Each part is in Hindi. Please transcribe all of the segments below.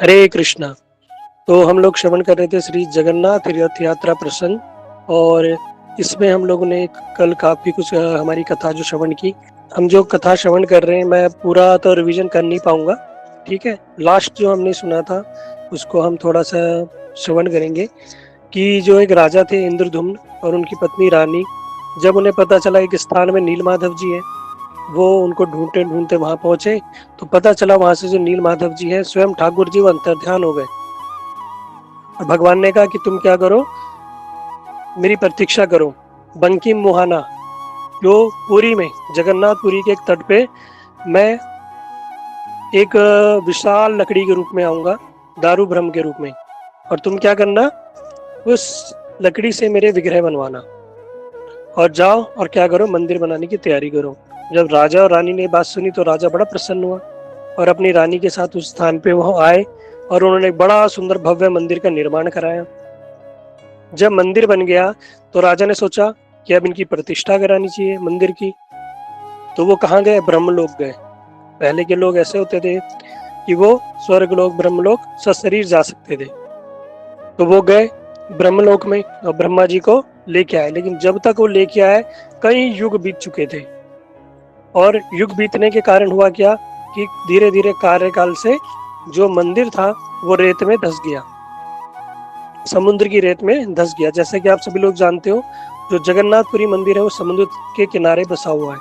हरे कृष्णा। तो हम लोग श्रवण कर रहे थे श्री जगन्नाथ रथ यात्रा प्रसंग। और इसमें हम लोगों ने कल काफी कुछ हमारी कथा जो श्रवण की। हम जो कथा श्रवण कर रहे हैं मैं पूरा तो रिवीजन कर नहीं पाऊंगा। ठीक है, लास्ट जो हमने सुना था उसको हम थोड़ा सा श्रवण करेंगे कि जो एक राजा थे इंद्रधुम्न और उनकी पत्नी रानी, जब उन्हें पता चला एक स्थान में नीलमाधव जी है, वो उनको ढूंढते ढूंढते वहां पहुंचे। तो पता चला वहां से जो नील माधव जी है स्वयं ठाकुर जी वो अंतर्ध्यान हो गए। और भगवान ने कहा कि तुम क्या करो, मेरी प्रतीक्षा करो। बंकिम मुहाना जो पुरी में, जगन्नाथपुरी के एक तट पे मैं एक विशाल लकड़ी के रूप में आऊंगा, दारू ब्रह्म के रूप में। और तुम क्या करना, उस लकड़ी से मेरे विग्रह बनवाना और जाओ और क्या करो, मंदिर बनाने की तैयारी करो। जब राजा और रानी ने बात सुनी तो राजा बड़ा प्रसन्न हुआ और अपनी रानी के साथ उस स्थान पे वो आए और उन्होंने बड़ा सुंदर भव्य मंदिर का निर्माण कराया। जब मंदिर बन गया तो राजा ने सोचा कि अब इनकी प्रतिष्ठा करानी चाहिए मंदिर की। तो वो कहाँ गए, ब्रह्मलोक गए। पहले के लोग ऐसे होते थे कि वो स्वर्गलोक ब्रह्मलोक सशरीर जा सकते थे। तो वो गए ब्रह्मलोक में और ब्रह्मा जी को लेके आए, लेकिन जब तक वो लेके आए कई युग बीत चुके थे। और युग बीतने के कारण हुआ क्या कि धीरे धीरे कार्यकाल से जो मंदिर था वो रेत में धंस गया, समुद्र की रेत में धंस गया। जैसे कि आप सभी लोग जानते हो, जो जगन्नाथपुरी मंदिर है वो समुद्र के किनारे बसा हुआ है।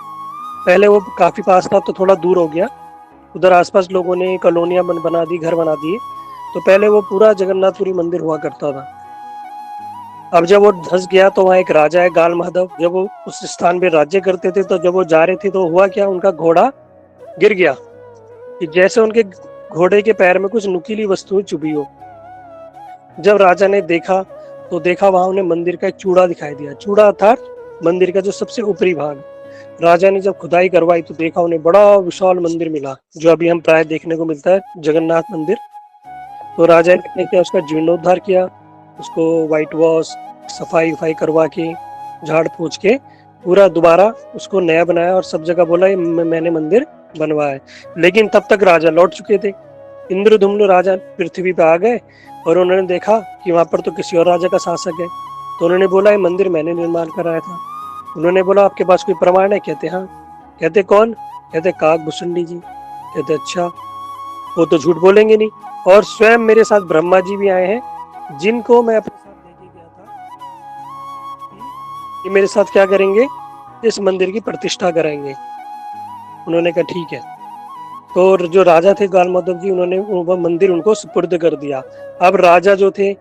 पहले वो काफी पास था तो थोड़ा दूर हो गया, उधर आसपास लोगों ने कॉलोनियां बना दी, घर बना दिए। तो पहले वो पूरा जगन्नाथपुरी मंदिर हुआ करता था। अब जब वो धंस गया तो वहाँ एक राजा है गाल माधव, जब वो उस स्थान पे राज्य करते थे तो जब वो जा रहे थे तो हुआ क्या, उनका घोड़ा गिर गया कि जैसे उनके घोड़े के पैर में कुछ नुकीली वस्तुएं चुभी हो। जब राजा ने देखा तो देखा वहां उन्हें मंदिर का एक चूड़ा दिखाई दिया। चूड़ा अर्थात मंदिर का जो सबसे ऊपरी भाग। राजा ने जब खुदाई करवाई तो देखा उन्हें बड़ा विशाल मंदिर मिला, जो अभी हम प्राय देखने को मिलता है जगन्नाथ मंदिर। तो राजा ने क्या उसका जीर्णोद्धार किया, उसको व्हाइट वॉश सफाई वफाई करवा के झाड़ पोंछ के पूरा दोबारा उसको नया बनाया और सब जगह बोला मैंने मंदिर बनवाया। लेकिन तब तक राजा लौट चुके थे। इंद्रधुम्न राजा पृथ्वी पे आ गए और उन्होंने देखा कि वहां पर तो किसी और राजा का शासक है। तो उन्होंने बोला ये मंदिर मैंने निर्माण कराया था। उन्होंने बोला आपके पास कोई प्रमाण है? कहते हाँ। कहते कौन? कहते काकभूषुंडी जी। कहते अच्छा, वो तो झूठ बोलेंगे नहीं। और स्वयं मेरे साथ ब्रह्मा जी भी आए हैं, जिनको मैं अपने साथ लेके गया था कि ये मेरे साथ क्या करेंगे, इस मंदिर की प्रतिष्ठा कराएंगे। उन्होंने कहा ठीक है। तो जो राजा थे गाल माधव जी, उन्होंने वो मंदिर उनको सुपुर्द कर दिया। अब राजा जो थे,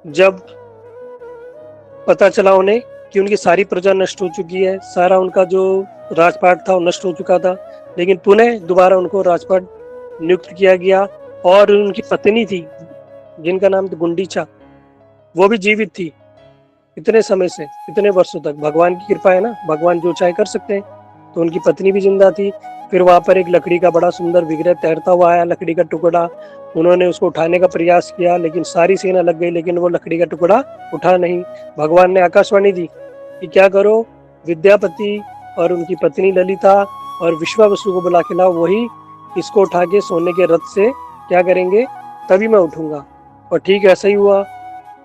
जब पता चला उन्हें कि उनकी सारी प्रजा नष्ट हो चुकी है, सारा उनका जो राजपाट था वो नष्ट हो चुका था, लेकिन पुनः दोबारा उनको राजपाट नियुक्त किया गया। और उनकी पत्नी थी जिनका नाम था गुंडीचा, वो भी जीवित थी इतने समय से, इतने वर्षों तक। भगवान की कृपा है ना, भगवान जो चाहे कर सकते हैं। तो उनकी पत्नी भी जिंदा थी। फिर वहां पर एक लकड़ी का बड़ा सुंदर विग्रह तैरता हुआ आया, लकड़ी का टुकड़ा। उन्होंने उसको उठाने का प्रयास किया लेकिन सारी सेना लग गई, लेकिन वो लकड़ी का टुकड़ा उठा नहीं। भगवान ने आकाशवाणी दी कि क्या करो, विद्यापति और उनकी पत्नी ललिता और विश्वावसु को बुला के लाओ, वही इसको उठा के सोने के रथ से क्या करेंगे, तभी मैं उठूंगा। और ठीक ऐसा ही हुआ।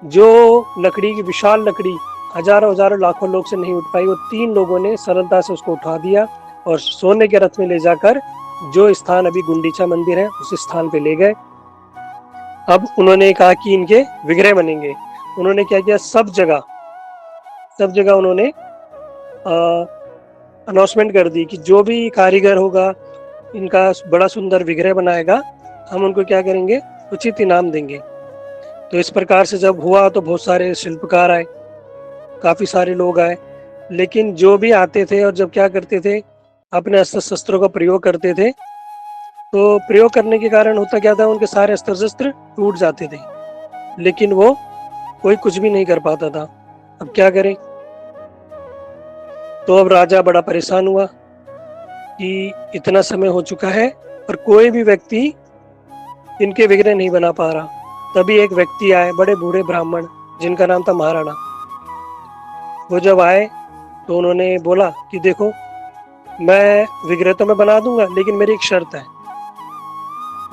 जो लकड़ी की विशाल लकड़ी हजारों हजारों लाखों लोग से नहीं उठ पाई, वो 3 लोगों ने सरलता से उसको उठा दिया और सोने के रथ में ले जाकर जो स्थान अभी गुंडीचा मंदिर है उस स्थान पे ले गए। अब उन्होंने कहा कि इनके विग्रह बनेंगे। उन्होंने क्या किया, सब जगह उन्होंने अनाउंसमेंट कर दी कि जो भी कारीगर होगा इनका बड़ा सुंदर विग्रह बनाएगा, हम उनको क्या करेंगे, उचित इनाम देंगे। तो इस प्रकार से जब हुआ तो बहुत सारे शिल्पकार आए, काफी सारे लोग आए। लेकिन जो भी आते थे और जब क्या करते थे, अपने अस्त्र शस्त्रों का प्रयोग करते थे, तो प्रयोग करने के कारण होता क्या था, उनके सारे अस्त्र शस्त्र टूट जाते थे, लेकिन वो कोई कुछ भी नहीं कर पाता था। अब क्या करें? तो अब राजा बड़ा परेशान हुआ कि इतना समय हो चुका है और कोई भी व्यक्ति इनके विग्रह नहीं बना पा रहा। तभी एक व्यक्ति आए, बड़े बूढ़े ब्राह्मण, जिनका नाम था महाराणा। वो जब आए तो उन्होंने बोला कि देखो, मैं विग्रह तो मैं बना दूंगा, लेकिन मेरी एक शर्त है।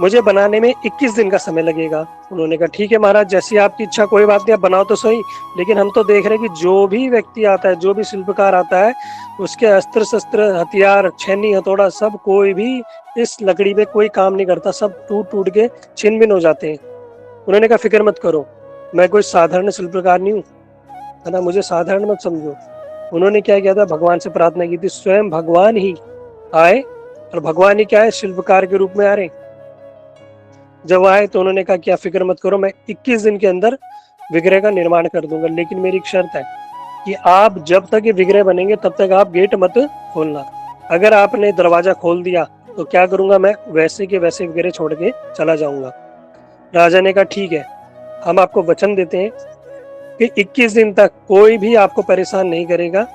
मुझे बनाने में 21 दिन का समय लगेगा। उन्होंने कहा ठीक है महाराज, जैसी आपकी इच्छा, कोई बात नहीं, आप बनाओ तो सही, लेकिन हम तो देख रहे हैं कि जो भी व्यक्ति आता है, जो भी शिल्पकार आता है, उसके अस्त्र शस्त्र, हथियार, छेनी, हथौड़ा, सब कोई भी इस लकड़ी पे कोई काम नहीं करता, सब टूट टूट के छिन्न भिन्न हो जाते हैं। उन्होंने कहा फिक्र मत करो, मैं कोई साधारण शिल्पकार नहीं हूँ, है ना, मुझे साधारण मत समझो। उन्होंने क्या किया था, भगवान से प्रार्थना की थी, स्वयं भगवान ही आए, और भगवान ही क्या है, शिल्पकार के रूप में आ रहे। जब आए तो उन्होंने कहा क्या फिक्र मत करो, मैं 21 दिन के अंदर विग्रह का निर्माण कर दूंगा, लेकिन मेरी एक शर्त है कि आप जब तक ये विग्रह बनेंगे तब तक आप गेट मत खोलना। अगर आपने दरवाजा खोल दिया तो क्या करूंगा, मैं वैसे के वैसे विग्रह छोड़ के चला जाऊंगा। राजा ने कहा ठीक है, हम आपको वचन देते हैं कि 21 दिन तक कोई भी आपको परेशान नहीं करेगा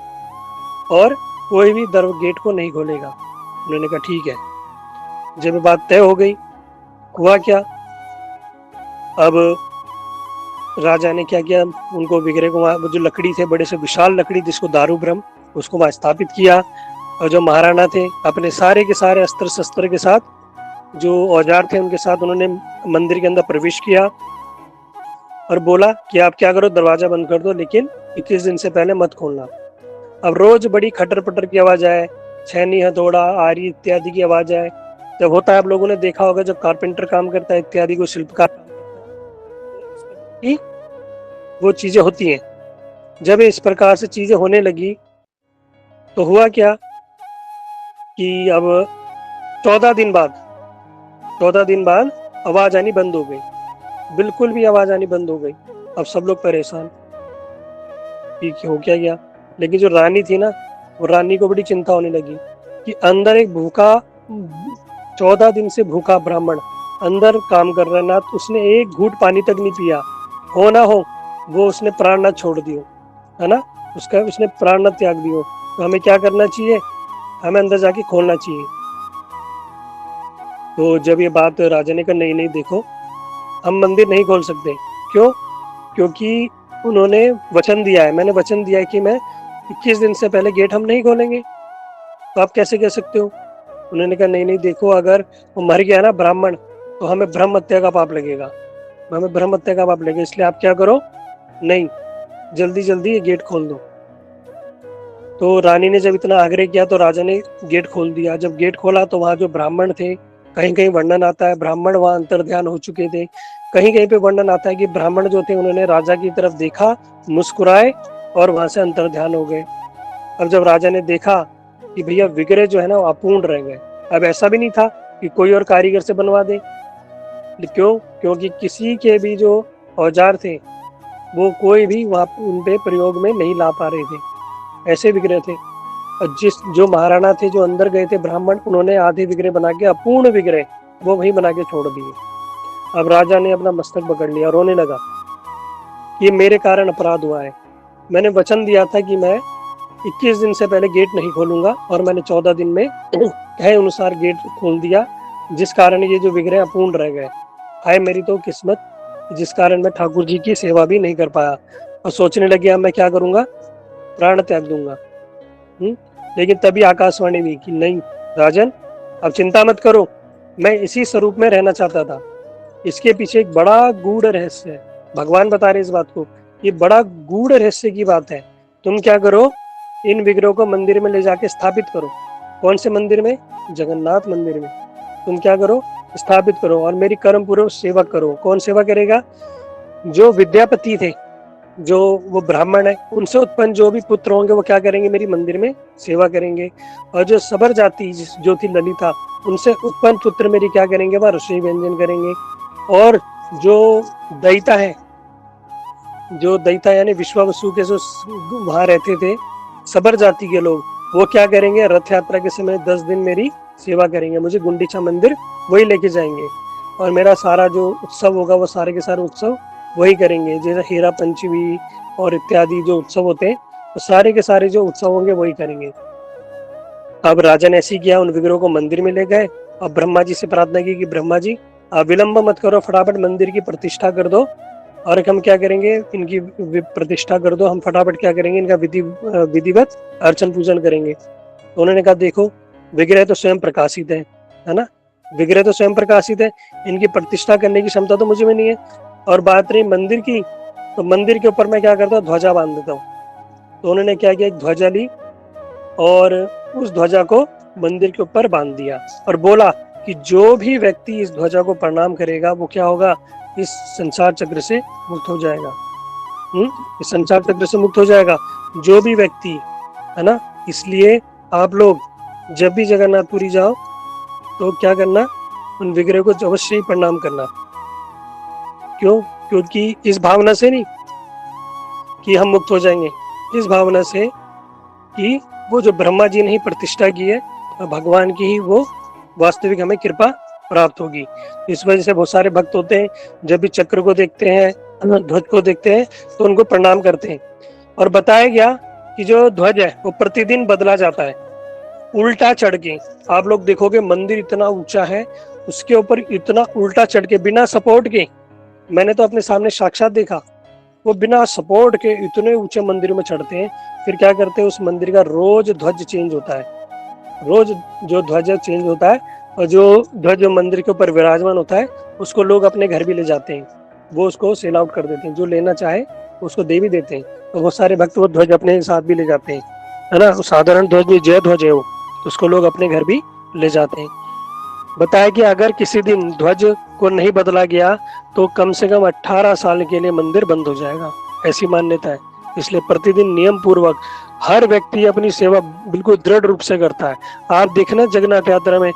और कोई भी गेट को नहीं खोलेगा। उन्होंने कहा ठीक है। जब ये बात तय हो गई, हुआ क्या, अब राजा ने क्या किया, उनको विग्रह को वहाँ जो लकड़ी थे, बड़े से विशाल लकड़ी जिसको दारू ब्रह्म, उसको वहाँ स्थापित किया, और जो महाराणा थे अपने सारे के सारे अस्त्र शस्त्र के साथ, जो औजार थे उनके साथ, उन्होंने मंदिर के अंदर प्रवेश किया और बोला कि आप क्या करो, दरवाजा बंद कर दो, लेकिन 21 दिन से पहले मत खोलना। अब रोज बड़ी खटर पटर की आवाज आए, छेनी, हथौड़ा, आरी इत्यादि की आवाज आए। जब होता है, आप लोगों ने देखा होगा, जब कारपेंटर काम करता है इत्यादि, को शिल्पकार की वो चीजें होती हैं। जब इस प्रकार से चीजें होने लगी तो हुआ क्या कि अब 14 दिन बाद आवाज आनी बंद हो गई, बिल्कुल भी आवाज आनी बंद हो गई। अब सब लोग परेशान कि हो क्या गया। लेकिन जो रानी थी ना, वो रानी को बड़ी चिंता होने लगी कि अंदर एक भूखा, 14 दिन से भूखा ब्राह्मण अंदर काम कर रहा है ना, तो उसने एक घूंट पानी तक नहीं पिया, हो ना हो वो उसने प्राण न छोड़ दियो, है ना, उसने प्राण न त्याग दियो। तो हमें क्या करना चाहिए, हमें अंदर जाके खोलना चाहिए। तो जब ये बात राजा ने कहा नहीं नहीं देखो, हम मंदिर नहीं खोल सकते। क्यों? क्योंकि उन्होंने वचन दिया है, मैंने वचन दिया है कि मैं 21 दिन से पहले गेट हम नहीं खोलेंगे, तो आप कैसे कह सकते हो। उन्होंने कहा नहीं नहीं देखो, अगर वो मर गया ना ब्राह्मण, तो हमें ब्रह्म हत्या का पाप लगेगा, इसलिए आप क्या करो, नहीं, जल्दी जल्दी ये गेट खोल दो। तो रानी ने जब इतना आग्रह किया तो राजा ने गेट खोल दिया। जब गेट खोला तो वहां जो ब्राह्मण थे, कहीं कहीं वर्णन आता है ब्राह्मण वहां अंतर्ध्यान हो चुके थे, कहीं कहीं पे वर्णन आता है कि ब्राह्मण जो थे उन्होंने राजा की तरफ देखा, मुस्कुराए और वहां से अंतर्ध्यान हो गए। अब जब राजा ने देखा कि भैया विग्रह जो है ना अपूर्ण रह गए, अब ऐसा भी नहीं था कि कोई और कारीगर से बनवा दे। क्यों? क्योंकि किसी के भी जो औजार थे वो कोई भी वहां उन पे प्रयोग में नहीं ला पा रहे थे, ऐसे विग्रह थे। और जो महाराणा थे जो अंदर गए थे ब्राह्मण, उन्होंने आधे विग्रह बना के, अपूर्ण विग्रह वो वहीं बना के छोड़ दिए। अब राजा ने अपना मस्तक पकड़ लिया, रोने लगा कि मेरे कारण अपराध हुआ है, मैंने वचन दिया था कि मैं 21 दिन से पहले गेट नहीं खोलूंगा, और मैंने 14 दिन में कहे अनुसार गेट खोल दिया, जिस कारण ये जो विग्रह अपूर्ण रह गए। हाय मेरी तो किस्मत, जिस कारण मैं ठाकुर जी की सेवा भी नहीं कर पाया। और सोचने लगे अब मैं क्या करूंगा, प्राण त्याग दूंगा। लेकिन तभी आकाशवाणी हुई कि नहीं राजन, अब चिंता मत करो, मैं इसी स्वरूप में रहना चाहता था, इसके पीछे एक बड़ा गूढ़ रहस्य है। भगवान बता रहे इस बात को, ये बड़ा गूढ़ रहस्य की बात है। तुम क्या करो, इन विग्रहों को मंदिर में ले जाके स्थापित करो। कौन से मंदिर में? जगन्नाथ मंदिर में। तुम क्या करो, स्थापित करो और मेरी कर्म पूर्व सेवा करो। कौन सेवा करेगा? जो विद्यापति थे, जो वो ब्राह्मण है, उनसे उत्पन्न जो भी पुत्र होंगे वो क्या करेंगे, मेरी मंदिर में सेवा करेंगे। और जो सबर जाति जो थी ललिता, उनसे उत्पन्न पुत्र मेरी क्या करेंगे, वह रसोई व्यंजन करेंगे। और जो दैता है, जो दैता यानी विश्वावसु के जो वहां रहते थे सबर जाति के लोग, वो क्या करेंगे, रथ यात्रा के समय 10 दिन मेरी सेवा करेंगे, मुझे गुंडीचा मंदिर वही लेके जाएंगे, और मेरा सारा जो उत्सव होगा वो सारे के सारे उत्सव वही करेंगे। जैसे हीरा पंचमी और इत्यादि जो उत्सव होते हैं, तो सारे के सारे जो उत्सव होंगे वही करेंगे। अब राजा ने ऐसे किया, उन विग्रहों को मंदिर में ले गए और ब्रह्मा जी से प्रार्थना की कि ब्रह्मा जी आप विलंब मत करो, फटाफट मंदिर की प्रतिष्ठा कर दो, और हम क्या करेंगे, इनकी प्रतिष्ठा कर दो, हम फटाफट क्या करेंगे, इनका विधिवत अर्चन पूजन करेंगे। तो उन्होंने कहा देखो, विग्रह तो स्वयं प्रकाशित है ना, विग्रह तो स्वयं प्रकाशित है, इनकी प्रतिष्ठा करने की क्षमता तो मुझे में नहीं है। और बात रही मंदिर की, तो मंदिर के ऊपर मैं क्या करता हूँ, ध्वजा बांध देता हूँ। तो उन्होंने क्या किया, एक ध्वजा ली और उस ध्वजा को मंदिर के ऊपर बांध दिया और बोला कि जो भी व्यक्ति इस ध्वजा को प्रणाम करेगा वो क्या होगा, इस संसार चक्र से मुक्त हो जाएगा। इस संसार चक्र से मुक्त हो जाएगा जो भी व्यक्ति, है ना। इसलिए आप लोग जब भी जगन्नाथपुरी जाओ तो क्या करना, उन विग्रह को अवश्य ही प्रणाम करना। क्यों? क्योंकि इस भावना से नहीं कि हम मुक्त हो जाएंगे, इस भावना से कि वो जो ब्रह्मा जी ने ही प्रतिष्ठा की है, भगवान की ही वो वास्तविक हमें कृपा प्राप्त होगी। इस वजह से बहुत सारे भक्त होते हैं, जब भी चक्र को देखते हैं, ध्वज को देखते हैं तो उनको प्रणाम करते हैं। और बताया गया कि जो ध्वज है वो प्रतिदिन बदला जाता है, उल्टा चढ़ के। आप लोग देखोगे मंदिर इतना ऊंचा है, उसके ऊपर इतना उल्टा चढ़ के बिना सपोर्ट के, मैंने तो अपने सामने साक्षात देखा, वो बिना सपोर्ट के इतने ऊंचे मंदिर में चढ़ते हैं। फिर क्या करते हैं, उस मंदिर का रोज ध्वज चेंज होता है, रोज जो ध्वज चेंज होता है, और जो ध्वज मंदिर के ऊपर विराजमान होता है उसको लोग अपने घर भी ले जाते हैं, वो उसको सेल आउट कर देते हैं, जो लेना चाहे उसको दे भी देते हैं। तो बहुत सारे भक्त वो ध्वज अपने साथ भी ले जाते हैं, है ना। साधारण ध्वज में जय ध्वज है वो, तो उसको लोग अपने घर भी ले जाते हैं। बताया कि अगर किसी दिन ध्वज को नहीं बदला गया तो कम से कम 18 साल के लिए मंदिर बंद हो जाएगा, ऐसी मान्यता है। इसलिए प्रतिदिन नियम पूर्वक हर व्यक्ति अपनी सेवा बिल्कुल दृढ़ रूप से करता है। आप देखना जगन्नाथ यात्रा में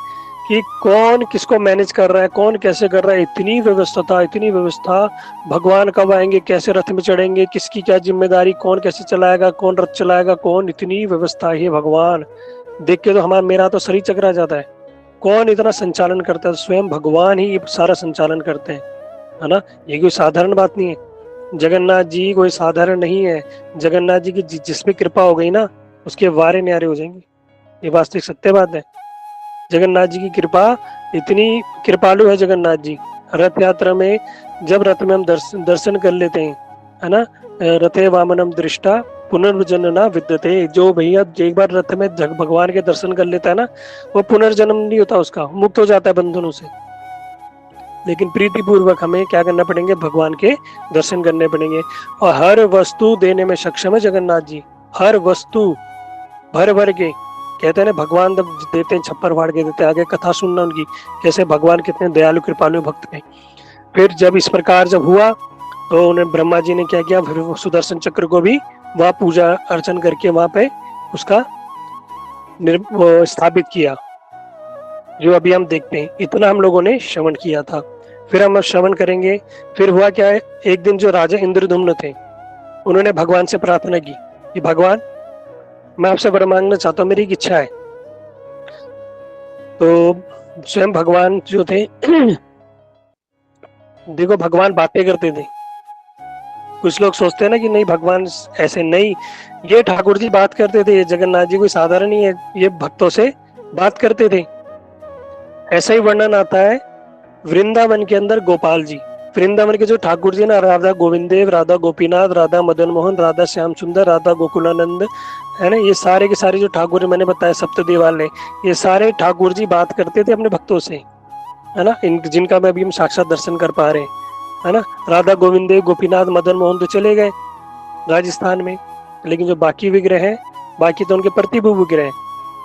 कि कौन किसको मैनेज कर रहा है, कौन कैसे कर रहा है, इतनी व्यवस्था, इतनी व्यवस्था। भगवान कब आएंगे, कैसे रथ में चढ़ेंगे, किसकी क्या जिम्मेदारी, कौन कैसे चलाएगा, कौन रथ चलाएगा, कौन, इतनी व्यवस्था है भगवान। देख के तो मेरा तो शरीर चकरा जाता है। कौन इतना संचालन करता है, स्वयं भगवान ही सारा संचालन करते हैं, है ना। ये कोई साधारण बात नहीं है, जगन्नाथ जी कोई साधारण नहीं है। जगन्नाथ जी की जिसमें कृपा हो गई ना, उसके वारे न्यारे हो जाएंगे, ये वास्तविक सत्य बात है। जगन्नाथ जी की कृपा, इतनी कृपालु है जगन्नाथ जी। रथ यात्रा में जब रथ में हम दर्शन कर लेते हैं, है ना, रथे वामनम दृष्टा पुनर्जन्म ना विद्यते। जो भैया एक बार रथ में भगवान के दर्शन कर लेता है ना, वो पुनर्जन्म नहीं होता उसका, मुक्त हो जाता है बंधनों से। लेकिन प्रीति पूर्वक हमें क्या करना पड़ेंगे, भगवान के दर्शन करने पड़ेंगे। और हर वस्तु देने में सक्षम है जगन्नाथ जी, हर वस्तु भर भर के। कहते हैं ना, भगवान जब देते हैं छप्पर फाड़ के देते हैं। आगे कथा सुनना उनकी, कैसे भगवान कितने दयालु कृपालु भक्त हैं। फिर जब इस प्रकार जब हुआ तो उन्हें ब्रह्मा जी ने क्या किया, फिर सुदर्शन चक्र को भी वह पूजा अर्चन करके वहां पे उसका स्थापित किया, जो अभी हम देखते हैं। इतना हम लोगों ने श्रवण किया था। फिर हम श्रवण करेंगे। फिर हुआ क्या है, एक दिन जो राजा इंद्रदुम्न थे, उन्होंने भगवान से प्रार्थना की कि भगवान, मैं आपसे वर मांगना चाहता हूँ, मेरी एक इच्छा है। तो स्वयं भगवान जो थे देखो, भगवान बातें करते थे। कुछ लोग सोचते हैं ना कि नहीं भगवान ऐसे नहीं, ये ठाकुर जी बात करते थे। ये जगन्नाथ जी कोई साधारण नहीं है, ये भक्तों से बात करते थे। ऐसा ही वर्णन आता है वृंदावन के अंदर गोपाल जी, वृंदावन के जो ठाकुर जी ना, राधा गोविंदेव, राधा गोपीनाथ, राधा मदन मोहन, राधा श्याम सुंदर, राधा गोकुलानंद, है ना, ये सारे के सारे जो ठाकुर मैंने बताया सप्तदेव वाले, ये सारे ठाकुर जी बात करते थे अपने भक्तों से, है ना, जिनका मैं अभी हम साक्षात दर्शन कर पा रहे हैं, है ना। राधा गोविंदेव, गोपीनाथ, मदन मोहन तो चले गए राजस्थान में, लेकिन जो बाकी विग्रह हैं, बाकी तो उनके प्रतिभू विग्रह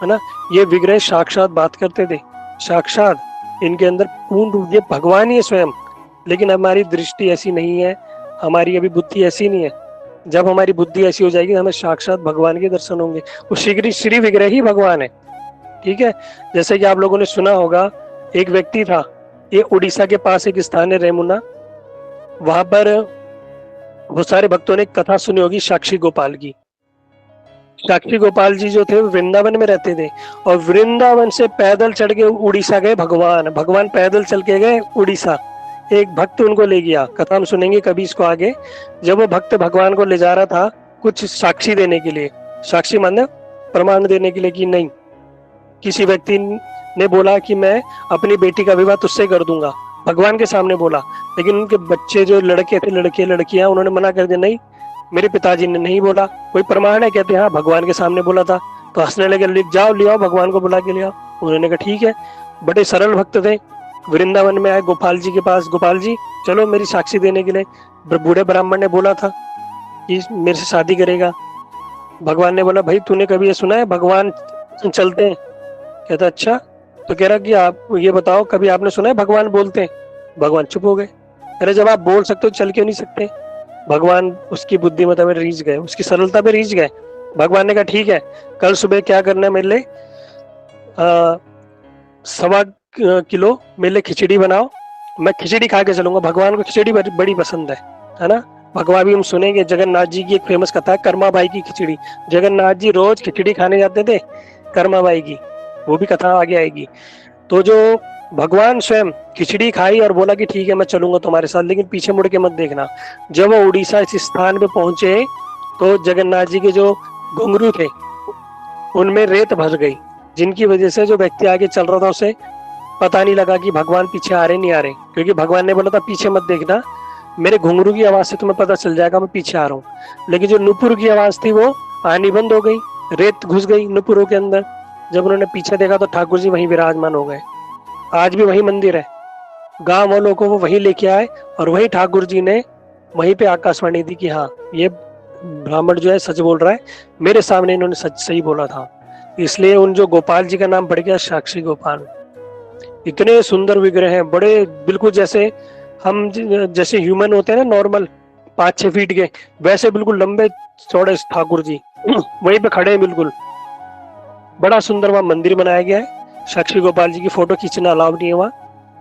है ना, ये विग्रह साक्षात बात करते थे, साक्षात इनके अंदर पूर्ण रूप, ये भगवान ही है स्वयं। लेकिन हमारी दृष्टि ऐसी नहीं है, हमारी अभी बुद्धि ऐसी नहीं है। जब हमारी बुद्धि ऐसी हो जाएगी, हमें साक्षात भगवान के दर्शन होंगे। वो श्री विग्रह ही भगवान है, ठीक है। जैसे कि आप लोगों ने सुना होगा, एक व्यक्ति था, ये उड़ीसा के पास एक स्थान है रेमुना, वहां पर बहुत सारे भक्तों ने कथा सुनी होगी साक्षी गोपाल की। साक्षी गोपाल जी जो थे वृंदावन में रहते थे, और वृंदावन से पैदल चढ़ के उड़ीसा गए भगवान। भगवान पैदल चल के गए उड़ीसा, एक भक्त उनको ले गया। कथा हम सुनेंगे कभी इसको आगे। जब वो भक्त भगवान को ले जा रहा था कुछ साक्षी देने के लिए, साक्षी माने प्रमाण देने के लिए कि नहीं, किसी व्यक्ति ने बोला कि मैं अपनी बेटी का विवाह तुझसे कर दूंगा, भगवान के सामने बोला। लेकिन उनके बच्चे जो लड़के थे, लड़के लड़कियां, उन्होंने मना कर दिया, नहीं मेरे पिताजी ने नहीं बोला, कोई प्रमाण है? कहते हाँ भगवान के सामने बोला था। तो हंसने लगे, लिख जाओ, ले आओ, भगवान को बुला के ले आओ। उन्होंने कहा ठीक है। बड़े सरल भक्त थे। वृंदावन में आए गोपाल जी के पास, गोपाल जी चलो मेरी साक्षी देने के लिए। बूढ़े ब्राह्मण ने बोला था कि मेरे से शादी करेगा। भगवान ने बोला भाई तूने कभी ये सुना है भगवान चलते हैं? कहता अच्छा। तो कह रहा कि आप ये बताओ कभी आपने सुना है भगवान बोलते हैं? भगवान चुप हो गए। अरे जब आप बोल सकते हो चल क्यों नहीं सकते? भगवान उसकी बुद्धिमत्ता में रीझ गए, उसकी सरलता में रीझ गए। भगवान ने कहा ठीक है, कल सुबह क्या करना है, मेरे लिए 1.25 किलो मेरे लिए खिचड़ी बनाओ, मैं खिचड़ी खा के चलूंगा। भगवान को खिचड़ी बड़ी पसंद है ना। भगवान भी हम सुनेंगे, जगन्नाथ जी की एक फेमस कथा है कर्माबाई की खिचड़ी। जगन्नाथ जी रोज खिचड़ी खाने जाते थे कर्माबाई की, वो भी कथा आगे आएगी। तो जो भगवान स्वयं खिचड़ी खाई और बोला कि ठीक है मैं चलूंगा तुम्हारे साथ, लेकिन पीछे मुड़ के मत देखना। जब वो उड़ीसा इस स्थान पे पहुंचे तो जगन्नाथ जी के जो घुंघरू थे उनमें रेत भर गई, जिनकी वजह से जो व्यक्ति आगे चल रहा था उसे पता नहीं लगा कि भगवान पीछे आ रहे नहीं आ रहे, क्योंकि भगवान ने बोला था पीछे मत देखना, मेरे घुंघरू की आवाज से तुम्हें पता चल जाएगा मैं पीछे आ रहा हूँ। लेकिन जो नुपुर की आवाज थी वो आनी बंद हो गई, रेत घुस गई नुपुरों के अंदर। जब उन्होंने पीछे देखा तो ठाकुर जी वहीं विराजमान हो गए। आज भी वही मंदिर है, गांव वालों को वो वहीं लेके आए और वही ठाकुर जी ने वहीं पे आकाशवाणी दी कि हाँ ये ब्राह्मण जो है सच बोल रहा है, मेरे सामने इन्होंने सच सही बोला था। इसलिए उन जो गोपाल जी का नाम पड़ गया साक्षी गोपाल। इतने सुंदर विग्रह हैं, बड़े बिल्कुल जैसे हम जैसे ह्यूमन होते हैं ना नॉर्मल 5-6 फीट के, वैसे बिल्कुल लंबे चौड़े ठाकुर जी वहीं पे खड़े हैं बिल्कुल। बड़ा सुंदर वहां मंदिर बनाया गया है। साक्षी गोपाल जी की फोटो खींचना अलाउ नहीं है वहाँ,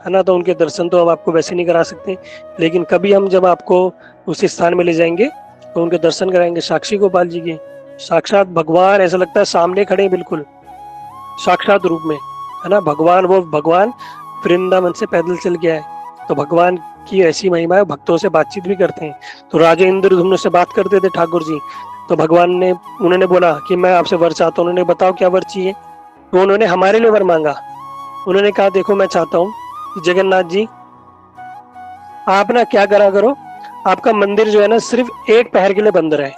है ना, तो उनके दर्शन तो हम आपको वैसे नहीं करा सकते, लेकिन कभी हम जब आपको उस स्थान में ले जाएंगे तो उनके दर्शन कराएंगे साक्षी गोपाल जी के। साक्षात भगवान, ऐसा लगता है सामने खड़े हैं बिल्कुल साक्षात रूप में, है ना। भगवान वो भगवान वृंदावन से पैदल चल गया है, तो भगवान की ऐसी महिमा है, भक्तों से बातचीत भी करते हैं। तो राजा इंद्रधुम्न से बात करते थे ठाकुर जी, तो भगवान ने उन्होंने बोला कि मैं आपसे वर चाहता हूँ। उन्होंने बताओ क्या वर चाहिए, तो उन्होंने हमारे लिए वर मांगा। उन्होंने कहा देखो मैं चाहता हूँ कि जगन्नाथ जी आप ना क्या करा करो, आपका मंदिर जो है ना सिर्फ 1 पहर के लिए बंद रहे,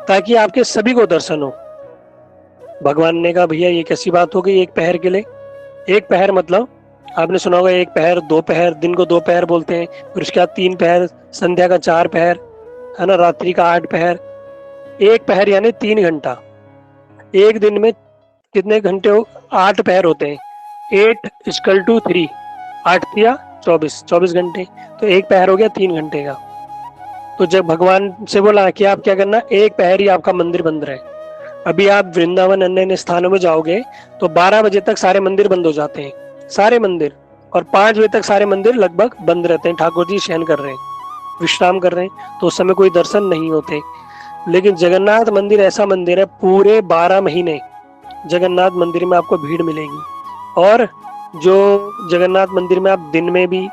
ताकि आपके सभी को दर्शन हो। भगवान ने कहा भैया ये कैसी बात हो गई 1 पहर के लिए? 1 पहर मतलब आपने सुना होगा 1 पहर 2 पहर, दिन को 2 पहर बोलते हैं, फिर उसके बाद 3 पहर, संध्या का 4 पहर, है ना, रात्रि का 8 पहर। 1 पहर यानी 3 घंटा। एक दिन में कितने घंटे हो? 8 पहर होते हैं। 8 = 3, 8 या 24 घंटे, तो 1 पहर हो गया 3 घंटे का। तो जब भगवान से बोला कि आप क्या करना, 1 पहर ही आपका मंदिर बंद रहे। अभी आप वृंदावन अन्य अन्य स्थानों में जाओगे तो 12 बजे तक सारे मंदिर बंद हो जाते हैं, सारे मंदिर, और 5 बजे तक सारे मंदिर लगभग बंद रहते हैं। ठाकुर जी शयन कर रहे हैं, विश्राम कर रहे हैं, तो उस समय कोई दर्शन नहीं होते। लेकिन जगन्नाथ मंदिर ऐसा मंदिर है, पूरे 12 महीने जगन्नाथ मंदिर में आपको भीड़ मिलेगी। और जो जगन्नाथ मंदिर में आप दिन में भी,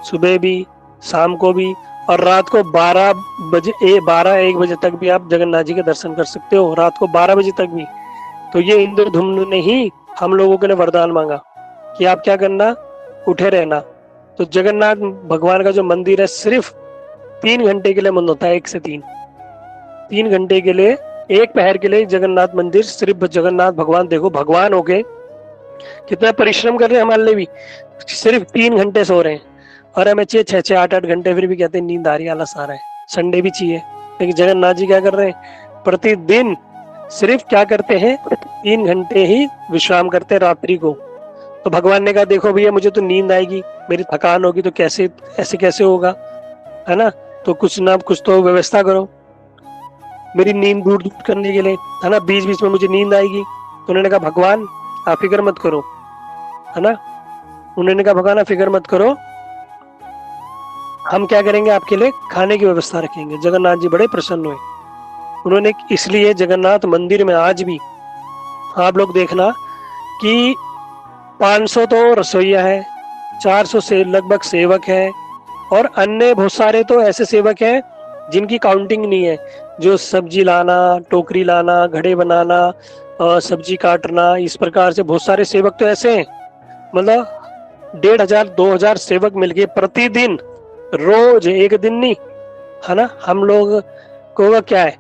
सुबह भी, शाम को भी और रात को 12-1 बजे तक भी आप जगन्नाथ जी के दर्शन कर सकते हो, रात को 12 बजे तक भी। तो ये इंद्रधुम्न ने ही हम लोगों के लिए वरदान मांगा कि आप क्या करना, उठे रहना। तो जगन्नाथ भगवान का जो मंदिर है सिर्फ 3 घंटे के लिए बंद होता है, 1 से 3 घंटे के लिए, 1 पहर के लिए जगन्नाथ मंदिर। सिर्फ जगन्नाथ भगवान, देखो भगवान हो गए कितना परिश्रम कर रहे हैं हमारे लिए भी, सिर्फ 3 घंटे सो रहे हैं। और हमें चाहिए 6-6, 8-8 घंटे, फिर भी कहते हैं नींद आ रही है, आलस आ रहा है, संडे भी चाहिए। लेकिन जगन्नाथ जी क्या कर रहे हैं, प्रतिदिन सिर्फ क्या करते हैं, 3 घंटे ही विश्राम करते हैं रात्रि को। तो भगवान ने कहा देखो भैया मुझे तो नींद आएगी, मेरी थकान होगी, तो कैसे ऐसे कैसे होगा, है ना, तो कुछ ना कुछ तो व्यवस्था करो मेरी नींद दूर करने के लिए, है ना, बीच बीच में मुझे नींद आएगी। तो उन्होंने कहा भगवान आप फिक्र मत करो, है ना, उन्होंने कहा भगवान आप फिक्र मत करो, हम क्या करेंगे आपके लिए खाने की व्यवस्था रखेंगे। जगन्नाथ जी बड़े प्रसन्न हुए। उन्होंने इसलिए जगन्नाथ मंदिर में आज भी आप लोग देखना कि 500 तो रसोइया है, 400 से लगभग सेवक है, और अन्य बहुत सारे तो ऐसे सेवक हैं जिनकी काउंटिंग नहीं है, जो सब्जी लाना, टोकरी लाना, घड़े बनाना, सब्जी काटना, इस प्रकार से बहुत सारे सेवक तो ऐसे हैं, मतलब 1500-2000 सेवक मिलके प्रतिदिन, रोज, एक दिन नहीं, है ना। हम लोग को क्या है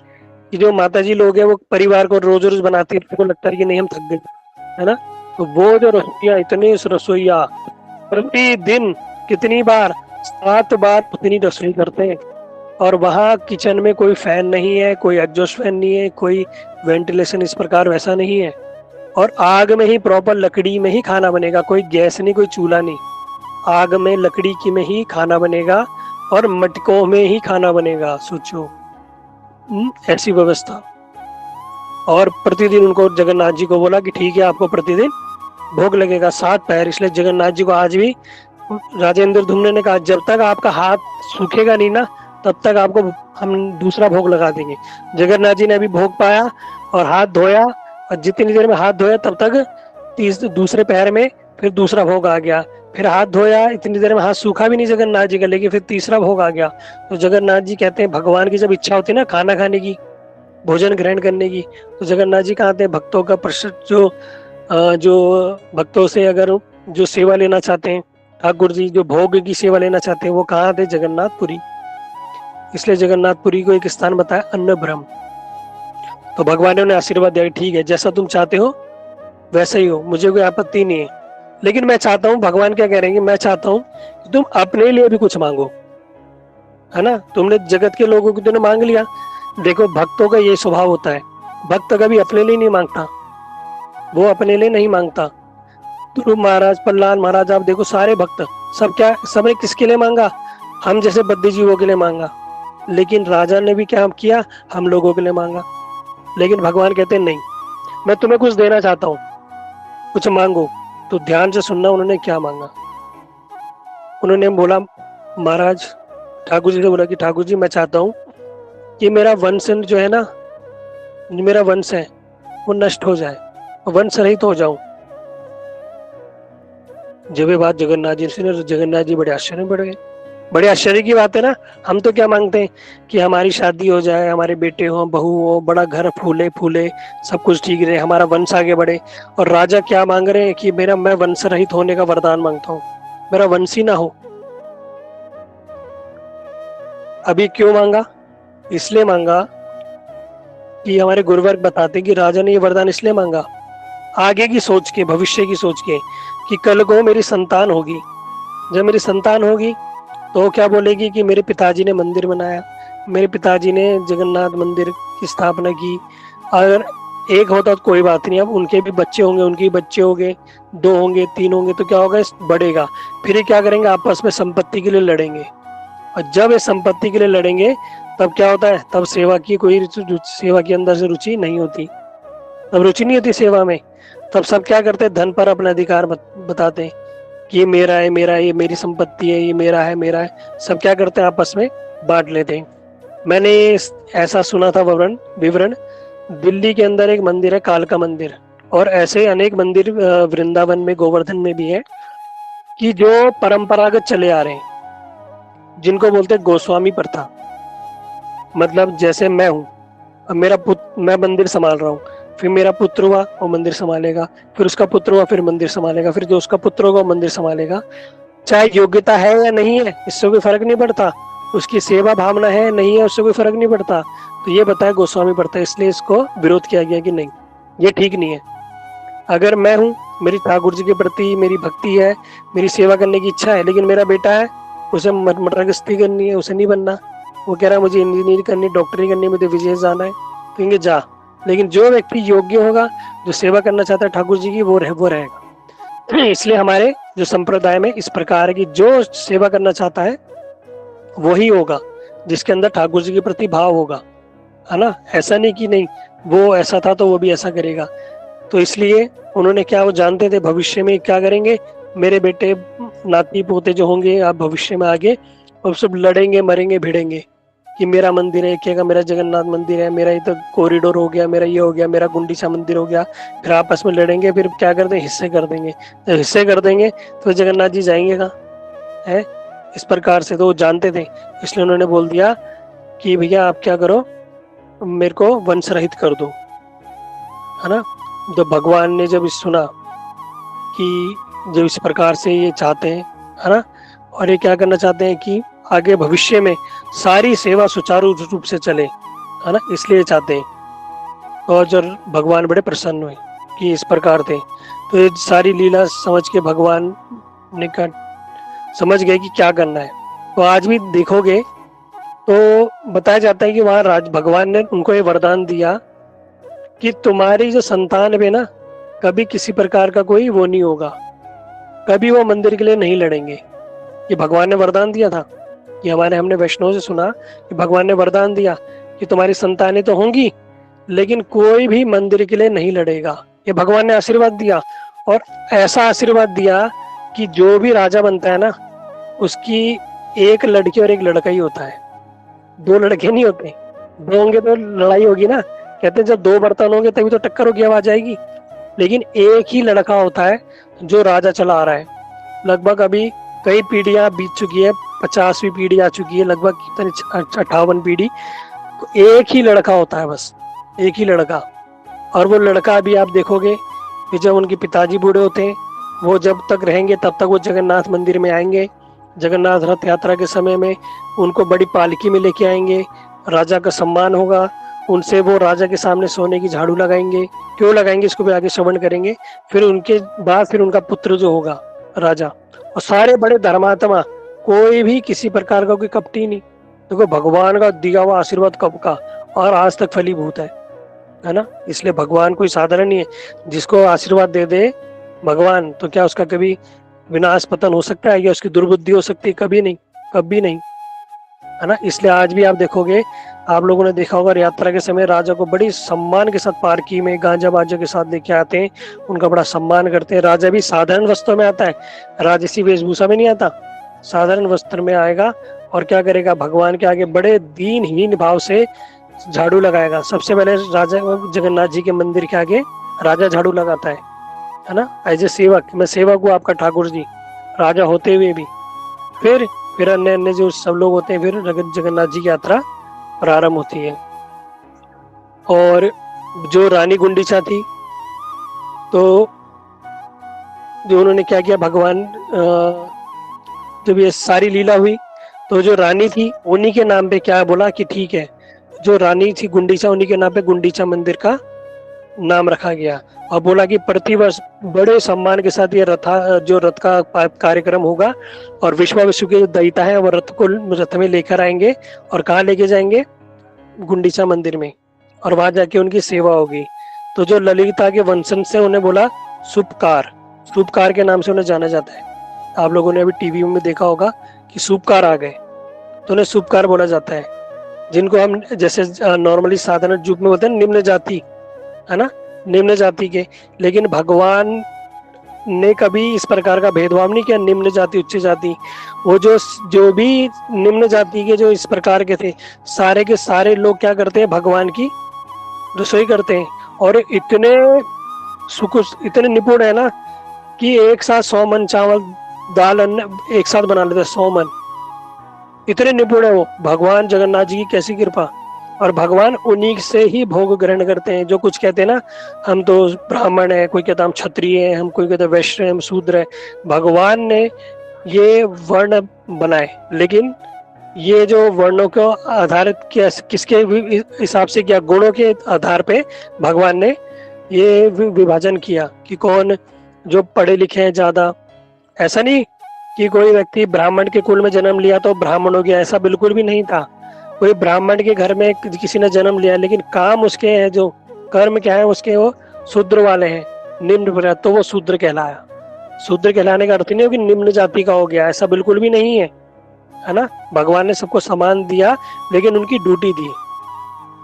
कि जो माता जी लोग हैं वो परिवार को रोज रोज बनाती है, उनको लगता है कि नहीं हम थक गए, है ना, तो वो जो रसोईया, इतने रसोईया प्रतिदिन कितनी बार, 7 बार उतनी रसोई करते हैं। और वहाँ किचन में कोई फैन नहीं है, कोई एग्जॉस्ट फैन नहीं है, कोई वेंटिलेशन इस प्रकार वैसा नहीं है। और आग में ही, प्रॉपर लकड़ी में ही खाना बनेगा, कोई गैस नहीं, कोई चूल्हा नहीं। आग में, लकड़ी की में ही खाना बनेगा और मटकों में ही खाना बनेगा, सोचो। ऐसी व्यवस्था। और प्रतिदिन उनको, जगन्नाथ जी को बोला कि ठीक है, आपको प्रतिदिन भोग लगेगा 7 पैर। इसलिए जगन्नाथ जी को आज भी राजेंद्र धुम्ने ने कहा, जब तक आपका हाथ सूखेगा नहीं ना, तब तक आपको हम दूसरा भोग लगा देंगे। जगन्नाथ जी ने अभी भोग पाया और हाथ धोया, और जितनी देर में हाथ धोया तब तक दूसरे पैर में फिर दूसरा भोग आ गया। फिर हाथ धोया, इतनी देर में हाथ सूखा भी नहीं जगन्नाथ जी का, लेकिन फिर तीसरा भोग आ गया। तो जगन्नाथ जी कहते हैं, भगवान की जब इच्छा होती है ना खाना खाने की, भोजन ग्रहण करने की, तो जगन्नाथ जी कहते हैं भक्तों का जो भक्तों से अगर जो सेवा लेना चाहते हैं, ठाकुर जी जो भोग की सेवा लेना चाहते हैं, वो कहाँ थे? जगन्नाथपुरी। इसलिए जगन्नाथपुरी को एक स्थान बताया अन्न ब्रह्म। तो भगवान ने आशीर्वाद दिया, ठीक है, जैसा तुम चाहते हो वैसा ही हो, मुझे कोई आपत्ति नहीं है। लेकिन मैं चाहता हूँ, भगवान क्या कह रहे हैं, मैं चाहता हूँ कि तुम अपने लिए भी कुछ मांगो, है ना। तुमने जगत के लोगों को तुमने मांग लिया। देखो, भक्तों का ये स्वभाव होता है, भक्त कभी अपने लिए नहीं मांगता, वो अपने लिए नहीं मांगता। ध्रुव महाराज, प्रहलाद महाराज, आप देखो, सारे भक्त सबने किसके लिए मांगा? हम जैसे बद्धी जीवों के लिए मांगा। लेकिन राजा ने भी क्या किया? हम लोगों के लिए मांगा। लेकिन भगवान कहते हैं नहीं, मैं तुम्हें कुछ देना चाहता हूँ, कुछ मांगो। तो ध्यान से सुनना, उन्होंने क्या मांगा। उन्होंने बोला, महाराज ठाकुर जी से बोला कि ठाकुर जी, मैं चाहता हूँ कि मेरा वंश जो है ना, मेरा वंश है वो नष्ट हो जाए, वंश रहित हो जाऊं। जब ये बात जगन्नाथ जी सुने, जगन्नाथ जी बड़े आश्चर्य में पड़ गए। बड़े आश्चर्य की बात है ना। हम तो क्या मांगते हैं कि हमारी शादी हो जाए, हमारे बेटे हो, बहू हो, बड़ा घर फूले फूले, सब कुछ ठीक रहे, हमारा वंश आगे बढ़े। और राजा क्या मांग रहे हैं कि मैं वंश रहित होने का वरदान मांगता हूँ, मेरा वंश ही ना हो। अभी क्यों मांगा? इसलिए मांगा कि हमारे गुरुवर्ग बताते कि राजा ने ये वरदान इसलिए मांगा, आगे की सोच के, भविष्य की सोच के, कि कल को मेरी संतान होगी। जब मेरी संतान होगी तो क्या बोलेगी कि मेरे पिताजी ने मंदिर बनाया, मेरे पिताजी ने जगन्नाथ मंदिर की स्थापना की। अगर एक होता तो कोई बात नहीं, अब उनके भी बच्चे होंगे, उनके बच्चे होंगे, 2 होंगे, 3 होंगे, तो क्या होगा? बढ़ेगा। फिर ये क्या करेंगे? आपस में संपत्ति के लिए लड़ेंगे। और जब ये संपत्ति के लिए लड़ेंगे, तब क्या होता है? तब सेवा के अंदर से रुचि नहीं होती, तब रुचि नहीं होती सेवा में। तब सब क्या करते हैं? धन पर अपना अधिकार बताते हैं कि ये मेरा है, मेरा है, ये मेरी संपत्ति है, ये मेरा है, मेरा है। सब क्या करते हैं? आपस में बांट लेते हैं। मैंने ऐसा सुना था विवरण, दिल्ली के अंदर एक मंदिर है, कालका मंदिर, और ऐसे अनेक मंदिर वृंदावन में, गोवर्धन में भी है, कि जो परंपरागत चले आ रहे हैं, जिनको बोलते हैं गोस्वामी प्रथा। मतलब जैसे मैं हूँ, अब मैं मंदिर संभाल रहा हूँ, फिर मेरा पुत्र हुआ, वो मंदिर संभालेगा, फिर उसका पुत्र हुआ, फिर मंदिर संभालेगा, फिर जो उसका पुत्र होगा वो मंदिर संभालेगा। चाहे योग्यता है या नहीं है, इससे कोई फर्क नहीं पड़ता, उसकी सेवा भावना है नहीं है, उससे कोई फर्क नहीं पड़ता। तो ये बताया गोस्वामी प्रथा, इसलिए इसको विरोध किया गया कि नहीं, ये ठीक नहीं है। अगर मैं हूँ, मेरी ठाकुर जी के प्रति मेरी भक्ति है, मेरी सेवा करने की इच्छा है, लेकिन मेरा बेटा है, उसे मटर गश्ती करनी है, उसे नहीं बनना, वो कह रहा है मुझे इंजीनियरिंग करनी, डॉक्टरी करनी, मुझे विदेश जाना है, कहेंगे जा। लेकिन जो व्यक्ति योग्य होगा, जो सेवा करना चाहता है ठाकुर जी की, वो रहेगा। इसलिए हमारे जो संप्रदाय में इस प्रकार की, जो सेवा करना चाहता है वही होगा, जिसके अंदर ठाकुर जी के प्रति भाव होगा, है ना। ऐसा नहीं कि नहीं वो ऐसा था तो वो भी ऐसा करेगा। तो इसलिए उन्होंने क्या, वो जानते थे भविष्य में क्या करेंगे, मेरे बेटे नाती पोते जो होंगे आप भविष्य में आगे, और सब लड़ेंगे, मरेंगे, भिड़ेंगे कि मेरा मंदिर है, क्या मेरा जगन्नाथ मंदिर है, मेरा ये तो कॉरिडोर हो गया, मेरा ये हो गया, मेरा गुंडीचा मंदिर हो गया। फिर आपस में लड़ेंगे, फिर क्या कर देंगे? हिस्से कर देंगे। जब हिस्से कर देंगे तो जगन्नाथ जी जाएंगे कहाँ? है इस प्रकार से। तो वो जानते थे, इसलिए उन्होंने बोल दिया कि भैया आप क्या करो, मेरे को वंश रहित कर दो, है ना। तो भगवान ने जब सुना कि जब इस प्रकार से ये चाहते हैं, है ना, और ये क्या करना चाहते हैं कि आगे भविष्य में सारी सेवा सुचारू रूप से चले, है ना, इसलिए चाहते हैं। और जब भगवान बड़े प्रसन्न हुए कि इस प्रकार थे, तो ये सारी लीला समझ के भगवान ने समझ गए कि क्या करना है। तो आज भी देखोगे तो बताया जाता है कि वहां भगवान ने उनको ये वरदान दिया कि तुम्हारी जो संतान है ना, कभी किसी प्रकार का कोई वो नहीं होगा, कभी वो मंदिर के लिए नहीं लड़ेंगे। ये भगवान ने वरदान दिया था। ये हमने वैष्णव से सुना कि भगवान ने वरदान दिया कि तुम्हारी संतानें तो होंगी लेकिन कोई भी मंदिर के लिए नहीं लड़ेगा। ये भगवान ने आशीर्वाद दिया, और ऐसा आशीर्वाद दिया कि जो भी राजा बनता है ना, उसकी एक लड़की और एक लड़का ही होता है, दो लड़के नहीं होते। दो होंगे तो लड़ाई होगी ना, कहते हैं जब दो बर्तन होंगे तभी तो टक्कर होगी, आवाज आएगी। लेकिन एक ही लड़का होता है जो राजा चला आ रहा है। लगभग अभी कई पीढ़ियां बीत चुकी है, 50वीं पीढ़ी आ चुकी है, लगभग कितनी 58 पीढ़ी। एक ही लड़का होता है, बस एक ही लड़का। और वो लड़का भी आप देखोगे कि जब उनके पिताजी बूढ़े होते हैं, वो जब तक रहेंगे तब तक वो जगन्नाथ मंदिर में आएंगे। जगन्नाथ रथ यात्रा के समय में उनको बड़ी पालकी में लेके आएंगे, राजा का सम्मान होगा उनसे, वो राजा के सामने सोने की झाड़ू लगाएंगे। क्यों लगाएंगे इसको भी आगे श्रवण करेंगे। फिर उनके बाद फिर उनका पुत्र जो होगा राजा, और सारे बड़े धर्मात्मा, कोई भी किसी प्रकार का कोई कपटी नहीं। देखो भगवान का दिया हुआ आशीर्वाद कब का और आज तक फलीभूत है ना। इसलिए भगवान कोई साधारण नहीं है। जिसको आशीर्वाद दे दे भगवान, तो क्या उसका कभी विनाश पतन हो सकता है या उसकी दुर्बुद्धि हो सकती है? कभी नहीं, कभी नहीं, है ना। इसलिए आज भी आप देखोगे, आप लोगों ने देखा होगा यात्रा के समय राजा को बड़ी सम्मान के साथ पालकी में गांजा बाजा के साथ लेके आते हैं, उनका बड़ा सम्मान करते हैं। राजा भी साधारण वस्त्रों में आता है, राजसी वेशभूषा में नहीं आता, साधारण वस्त्र में आएगा। और क्या करेगा, भगवान के आगे बड़े दीनहीन भाव से झाड़ू लगाएगा। सबसे पहले राजा जगन्नाथ जी के मंदिर के आगे राजा झाड़ू लगाता है ना, एज ए सेवक। मैं सेवक हूँ आपका ठाकुर जी, राजा होते हुए भी। फिर अन्य अन्य जो सब लोग होते हैं, फिर जगन्नाथ जी की यात्रा प्रारंभ होती है। और जो रानी गुंडीचा थी, तो जो उन्होंने क्या किया, भगवान जब ये सारी लीला हुई तो जो रानी थी उन्हीं के नाम पे क्या बोला कि ठीक है, जो रानी थी गुंडीचा, उन्हीं के नाम पे गुंडीचा मंदिर का नाम रखा गया। और बोला कि प्रतिवर्ष बड़े सम्मान के साथ ये रथ का कार्यक्रम होगा, और विश्वामित्र के जो दैत्य है वो रथ में लेकर आएंगे। और कहाँ लेके जाएंगे? गुंडीचा मंदिर में, और वहां जाके उनकी सेवा होगी। तो जो ललिता के वंशज से उन्हें बोला शुभकार के नाम से उन्हें जाना जाता है। आप लोगों ने अभी टीवी में देखा होगा कि शुभकार आ गए, तो उन्हें शुभकार बोला जाता है। जिनको हम जैसे नॉर्मली साधारण युग में बोलते हैं निम्न जाति, है ना, निम्न जाति के। लेकिन भगवान ने कभी इस प्रकार का भेदभाव नहीं किया, निम्न जाति उच्च जाति। वो जो भी निम्न जाति के जो इस प्रकार के थे, सारे के सारे लोग क्या करते हैं, भगवान की रसोई करते हैं। और इतने निपुण है ना कि एक साथ 100 मन चावल दाल अन्न एक साथ बना लेते हैं, 100 मन। इतने निपुण है वो। भगवान जगन्नाथ जी की कैसी कृपा। और भगवान उन्हीं से ही भोग ग्रहण करते हैं। जो कुछ कहते हैं ना, हम तो ब्राह्मण है, कोई कहता हम क्षत्रिय है, हम कोई कहते वैश्य है, हम शूद्र है। भगवान ने ये वर्ण बनाए, लेकिन ये जो वर्णों को आधारित किया किसके हिसाब से किया? गुणों के आधार पे भगवान ने ये विभाजन किया कि कौन जो पढ़े लिखे हैं ज्यादा। ऐसा नहीं कि कोई व्यक्ति ब्राह्मण के कुल में जन्म लिया तो ब्राह्मण हो गया, ऐसा बिल्कुल भी नहीं था। कोई ब्राह्मण के घर में किसी ने जन्म लिया, लेकिन काम उसके हैं, जो कर्म क्या है उसके, वो शूद्र वाले हैं, निम्न, तो वो शूद्र कहलाया। शूद्र कहलाने का अर्थ नहीं हो कि निम्न जाति का हो गया, ऐसा बिल्कुल भी नहीं है ना। भगवान ने सबको समान दिया, लेकिन उनकी ड्यूटी दी।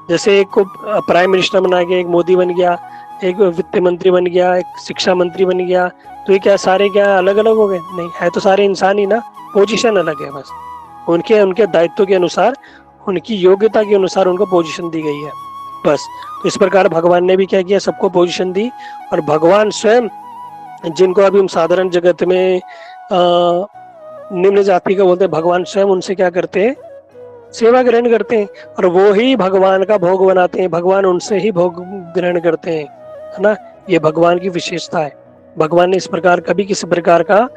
जैसे एक को प्राइम मिनिस्टर बना के, एक मोदी बन गया, एक वित्त मंत्री बन गया, एक शिक्षा मंत्री बन गया, तो ये क्या सारे क्या अलग अलग हो गए? नहीं, है तो सारे इंसान ही ना, पोजीशन अलग है बस। उनके दायित्व के अनुसार, उनकी योग्यता के अनुसार उनको पोजीशन दी गई है बस। तो इस प्रकार भगवान ने भी क्या किया, सबको पोजीशन दी। और भगवान स्वयं, जिनको अभी हम साधारण जगत में निम्न जाति का बोलते हैं, भगवान स्वयं उनसे क्या करते हैं, सेवा ग्रहण करते हैं। और वो ही भगवान का भोग बनाते हैं, भगवान उनसे ही भोग ग्रहण करते हैं, है ना। ये भगवान की विशेषता है। भगवान ने इस प्रकार कभी किसी प्रकार का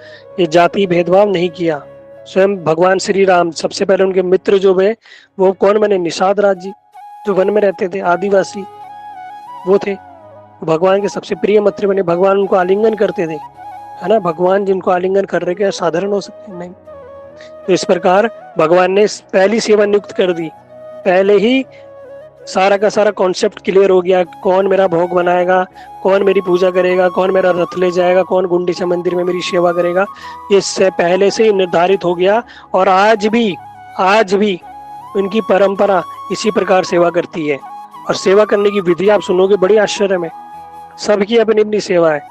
ये जाति भेदभाव नहीं किया। स्वयं भगवान श्री राम, सबसे पहले उनके मित्र जो वे, वो कौन बने? निषाद राज जी, जो वन में रहते थे, आदिवासी वो थे। भगवान के सबसे प्रिय मित्र बने, भगवान उनको आलिंगन करते थे, है ना। भगवान जिनको आलिंगन कर रहे क्या साधारण हो सकते हैं? नहीं। तो इस प्रकार भगवान ने पहली सेवा नियुक्त कर दी, पहले ही सारा का सारा कॉन्सेप्ट क्लियर हो गया, कौन मेरा भोग बनाएगा, कौन मेरी पूजा करेगा, कौन मेरा रथ ले जाएगा, कौन गुंडीचा मंदिर में मेरी सेवा करेगा, ये पहले से ही निर्धारित हो गया। और आज भी उनकी परंपरा इसी प्रकार सेवा करती है। और सेवा करने की विधि आप सुनोगे बड़ी आश्चर्य में, सबकी अपनी अपनी सेवा है।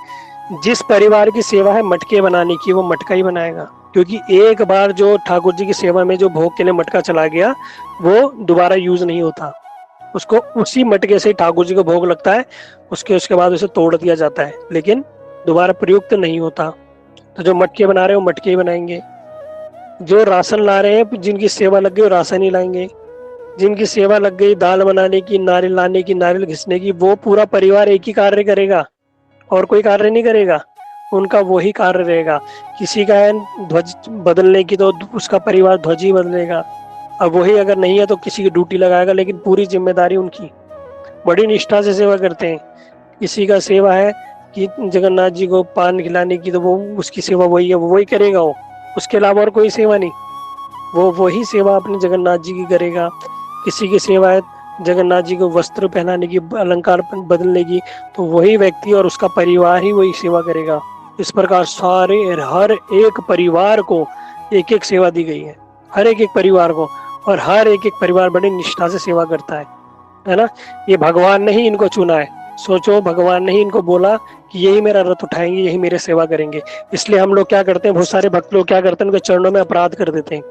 जिस परिवार की सेवा है मटके बनाने की, वो मटका ही बनाएगा, क्योंकि एक बार जो ठाकुर जी की सेवा में जो भोग के लिए मटका चला गया वो दोबारा यूज नहीं होता, उसको उसी मटके से ठाकुर जी को भोग लगता है, उसके बाद उसे तोड़ दिया जाता है, लेकिन दोबारा प्रयुक्त नहीं होता। तो जो मटके बना रहे हैं वो मटके ही बनाएंगे, जो राशन ला रहे हैं जिनकी सेवा लग गई वो राशन ही लाएंगे, जिनकी सेवा लग गई दाल बनाने की, नारियल लाने की, नारियल घिसने की, वो पूरा परिवार एक ही कार्य करेगा और कोई कार्य नहीं करेगा, उनका वही कार्य रहेगा। किसी का है ध्वज बदलने की तो उसका परिवार ध्वज ही बदलेगा, अब वही अगर नहीं है तो किसी की ड्यूटी लगाएगा, लेकिन पूरी जिम्मेदारी उनकी, बड़ी निष्ठा से सेवा करते हैं। किसी का सेवा है कि जगन्नाथ जी को पान खिलाने की, तो वो उसकी सेवा वही है, वो वही करेगा, वो उसके अलावा और कोई सेवा नहीं, वो वही सेवा अपने जगन्नाथ जी की करेगा। किसी की सेवा है जगन्नाथ जी को वस्त्र पहनाने की, अलंकार बदलने की, तो वही व्यक्ति और उसका परिवार ही वही सेवा करेगा। इस प्रकार सारे हर एक परिवार को एक एक सेवा दी गई है, हर एक परिवार को, और हर एक परिवार बड़ी निष्ठा से सेवा करता है ना। ये भगवान ने ही इनको चुना है, सोचो, भगवान ने ही इनको बोला कि यही मेरा रथ उठाएंगे, यही मेरे सेवा करेंगे। इसलिए हम लोग क्या करते हैं, बहुत सारे भक्त लोग क्या करते हैं, उनके चरणों में अपराध कर देते हैं।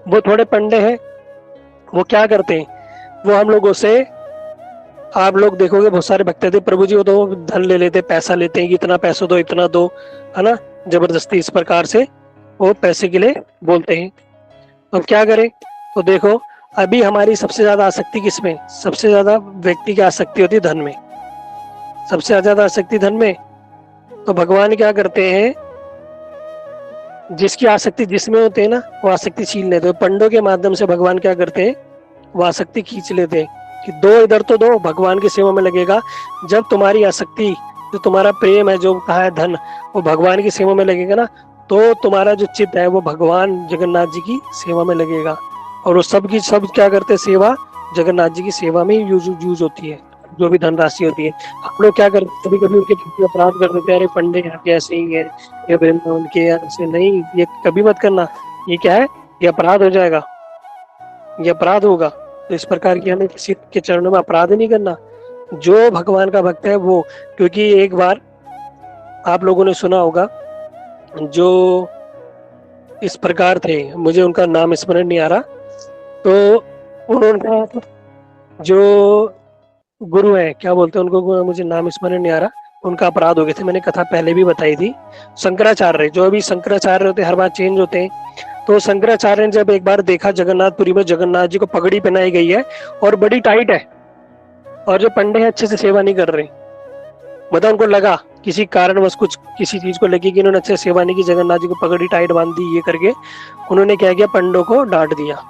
वो थोड़े पंडे हैं, वो क्या करते हैं, वो हम लोगों से, आप लोग देखोगे बहुत सारे भक्त थे, प्रभु जी वो तो धन ले लेते, पैसा लेते हैं कि इतना पैसा दो, इतना दो, है ना, जबरदस्ती इस प्रकार से वो पैसे के लिए बोलते हैं। अब क्या करें, तो देखो अभी हमारी सबसे ज्यादा आसक्ति किसमें, सबसे ज्यादा व्यक्ति की आसक्ति होती है धन में, सबसे ज्यादा आसक्ति धन में। तो भगवान क्या करते हैं, जिसकी आसक्ति जिसमें होते हैं ना, वो आसक्ति छीन लेते हैं। पंडों के माध्यम से भगवान क्या करते हैं, वो आसक्ति खींच लेते हैं कि दो इधर तो दो, भगवान की सेवा में लगेगा। जब तुम्हारी आसक्ति, जो तुम्हारा प्रेम है, जो कहा है धन, वो भगवान की सेवा में लगेगा ना, तो तुम्हारा जो चित्त है वो भगवान जगन्नाथ जी की सेवा में लगेगा। और वो सब की सब क्या करते, सेवा जगन्नाथ जी की सेवा में यूज होती है, जो भी धनराशि होती है। हम लोग क्या करते, कभी कभी उनके प्रति अपराध कर देते हैं, अरे पंडे यहाँ के ऐसे ही है, ये वृंदावन के ऐसे नहीं, ये कभी मत करना, ये क्या है, ये अपराध हो जाएगा, ये अपराध होगा। तो इस प्रकार की हमें किसी के चरणों में अपराध नहीं करना। जो भगवान का भक्त है वो, क्योंकि एक बार आप लोगों ने सुना होगा, जो इस प्रकार थे, मुझे उनका नाम स्मरण नहीं आ रहा, तो उन्होंने जो गुरु है, क्या बोलते हैं उनको, मुझे नाम स्मरण नहीं आ रहा, उनका अपराध हो गए थे, मैंने कथा पहले भी बताई थी। शंकराचार्य, जो अभी शंकराचार्य होते हर बार चेंज होते हैं, तो शंकराचार्य ने जब एक बार देखा जगन्नाथपुरी में जगन्नाथ जी को पगड़ी पहनाई गई है और बड़ी टाइट है, और जो पंडे हैं अच्छे से सेवा नहीं कर रहे, मतलब उनको लगा किसी कारणवश कुछ किसी चीज को लगी कि इन्होंने अच्छे से सेवा नहीं की, जगन्नाथ जी को पगड़ी टाइट बांध दी, ये करके उन्होंने क्या किया, पंडों को डांट दिया।